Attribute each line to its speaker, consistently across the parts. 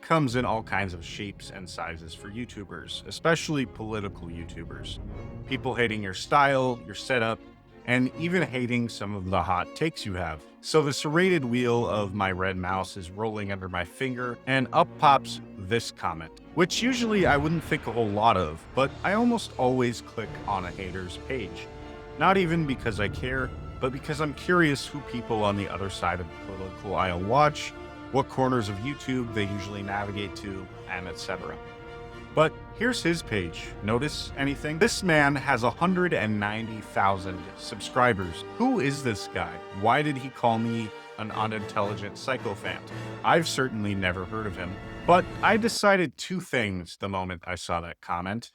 Speaker 1: comes in all kinds of shapes and sizes for YouTubers, especially political YouTubers. People hating your style, your setup, and even hating some of the hot takes you have. So the serrated wheel of my red mouse is rolling under my finger, and up pops this comment, which usually I wouldn't think a whole lot of, but I almost always click on a hater's page. Not even because I care, but because I'm curious who people on the other side of the political aisle watch, what corners of YouTube they usually navigate to, and etc. But here's his page. Notice anything? This man has 190,000 subscribers. Who is this guy? Why did he call me an unintelligent sycophant? I've certainly never heard of him. But I decided two things the moment I saw that comment.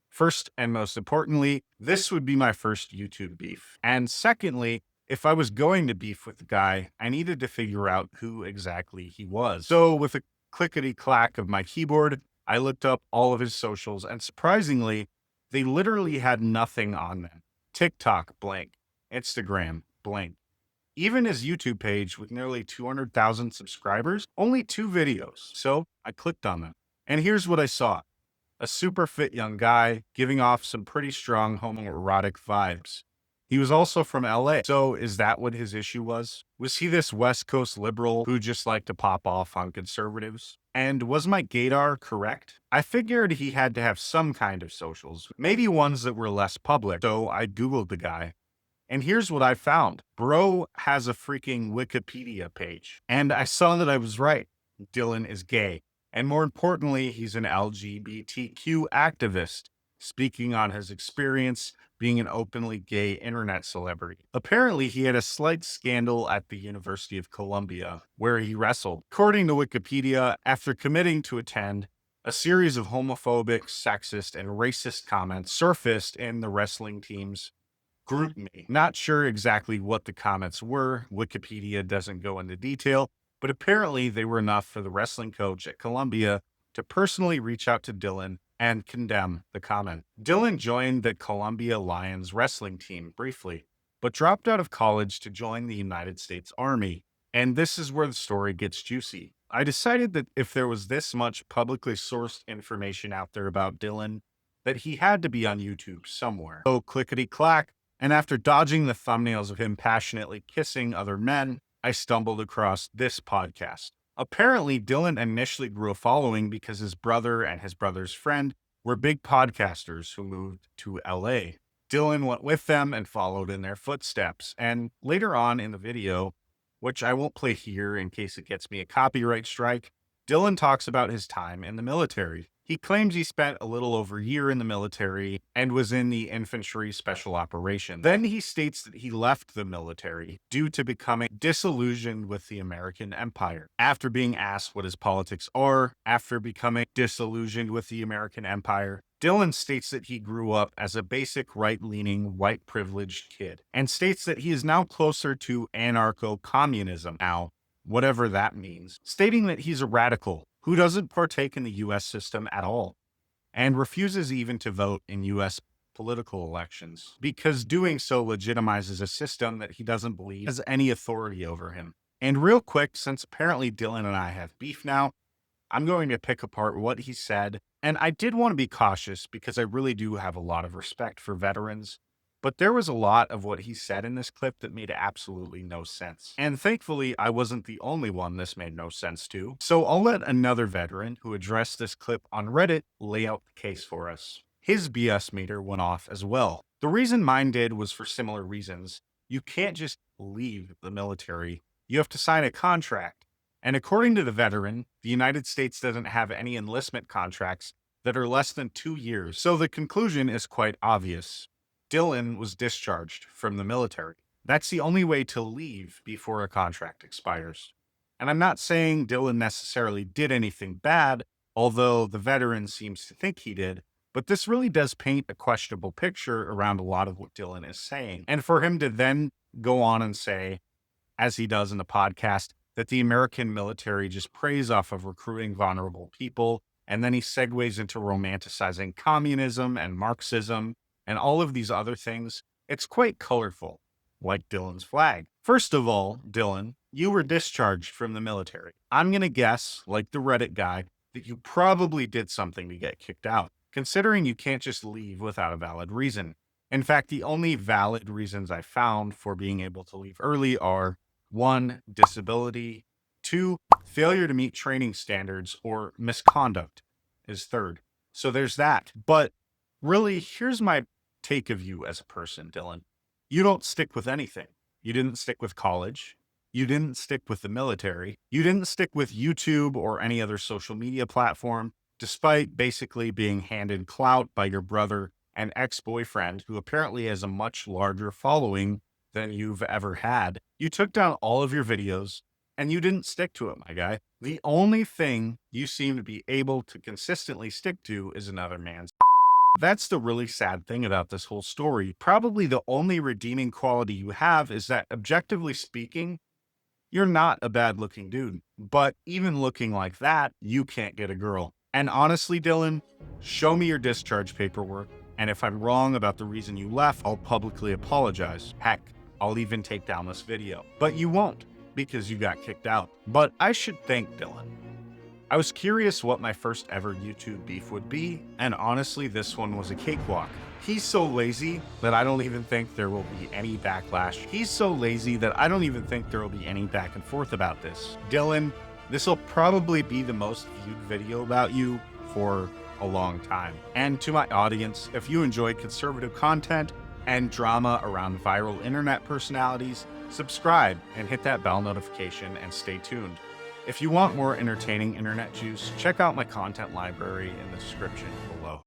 Speaker 1: First, and most importantly, this would be my first YouTube beef. And secondly, if I was going to beef with the guy, I needed to figure out who exactly he was. So with a clickety-clack of my keyboard, I looked up all of his socials, and surprisingly, they literally had nothing on them. TikTok, blank. Instagram, blank. Even his YouTube page with nearly 200,000 subscribers, only 2 videos. So I clicked on them. And here's what I saw. A super fit young guy giving off some pretty strong homoerotic vibes. He was also from LA. So is that what his issue was? Was he this West Coast liberal who just liked to pop off on conservatives? And was my gaydar correct? I figured he had to have some kind of socials, maybe ones that were less public. So I Googled the guy. And here's what I found. Bro has a freaking Wikipedia page. And I saw that I was right. Dylan is gay. And more importantly, he's an LGBTQ activist, speaking on his experience being an openly gay internet celebrity. Apparently, he had a slight scandal at the University of Columbia, where he wrestled. According to Wikipedia, after committing to attend, a series of homophobic, sexist, and racist comments surfaced in the wrestling team's group me. Not sure exactly what the comments were. Wikipedia doesn't go into detail, but apparently they were enough for the wrestling coach at Columbia to personally reach out to Dylan and condemn the comment. Dylan joined the Columbia Lions wrestling team briefly, but dropped out of college to join the United States Army. And this is where the story gets juicy. I decided that if there was this much publicly sourced information out there about Dylan, that he had to be on YouTube somewhere. So clickety-clack, and after dodging the thumbnails of him passionately kissing other men, I stumbled across this podcast. Apparently, Dylan initially grew a following because his brother and his brother's friend were big podcasters who moved to LA. Dylan went with them and followed in their footsteps. And later on in the video, which I won't play here in case it gets me a copyright strike, Dylan talks about his time in the military. He claims he spent a little over a year in the military and was in the infantry special operations. Then he states that he left the military due to becoming disillusioned with the American empire. After being asked what his politics are, after becoming disillusioned with the American empire, Dylan states that he grew up as a basic right-leaning, white privileged kid, and states that he is now closer to anarcho-communism now, whatever that means, stating that he's a radical who doesn't partake in the U.S. system at all, and refuses even to vote in U.S. political elections, because doing so legitimizes a system that he doesn't believe has any authority over him. And real quick, since apparently Dylan and I have beef now, I'm going to pick apart what he said, and I did want to be cautious because I really do have a lot of respect for veterans, but there was a lot of what he said in this clip that made absolutely no sense. And thankfully, I wasn't the only one this made no sense to. So I'll let another veteran who addressed this clip on Reddit lay out the case for us. His BS meter went off as well. The reason mine did was for similar reasons. You can't just leave the military. You have to sign a contract. And according to the veteran, the United States doesn't have any enlistment contracts that are less than 2 years. So the conclusion is quite obvious. Dylan was discharged from the military. That's the only way to leave before a contract expires. And I'm not saying Dylan necessarily did anything bad, although the veteran seems to think he did, but this really does paint a questionable picture around a lot of what Dylan is saying. And for him to then go on and say, as he does in the podcast, that the American military just preys off of recruiting vulnerable people, and then he segues into romanticizing communism and Marxism, and all of these other things, it's quite colorful, like Dylan's flag. First of all, Dylan, you were discharged from the military. I'm going to guess, like the Reddit guy, that you probably did something to get kicked out, considering you can't just leave without a valid reason. In fact, the only valid reasons I found for being able to leave early are 1, disability, 2, failure to meet training standards, or misconduct is third. So there's that. But really, here's my take of you as a person, Dylan. You don't stick with anything. You didn't stick with college. You didn't stick with the military. You didn't stick with YouTube or any other social media platform, despite basically being handed clout by your brother and ex-boyfriend, who apparently has a much larger following than you've ever had. You took down all of your videos and you didn't stick to it, my guy. The only thing you seem to be able to consistently stick to is another man's. That's the really sad thing about this whole story. Probably the only redeeming quality you have is that, objectively speaking, you're not a bad looking dude. But even looking like that, you can't get a girl. And honestly, Dylan, show me your discharge paperwork. And if I'm wrong about the reason you left, I'll publicly apologize. Heck, I'll even take down this video. But you won't, because you got kicked out. But I should thank Dylan. I was curious what my first ever YouTube beef would be, and honestly, this one was a cakewalk. He's so lazy that I don't even think there will be any backlash. He's so lazy that I don't even think there will be any back and forth about this. Dylan, this will probably be the most viewed video about you for a long time. And to my audience, if you enjoy conservative content and drama around viral internet personalities, subscribe and hit that bell notification and stay tuned. If you want more entertaining internet juice, check out my content library in the description below.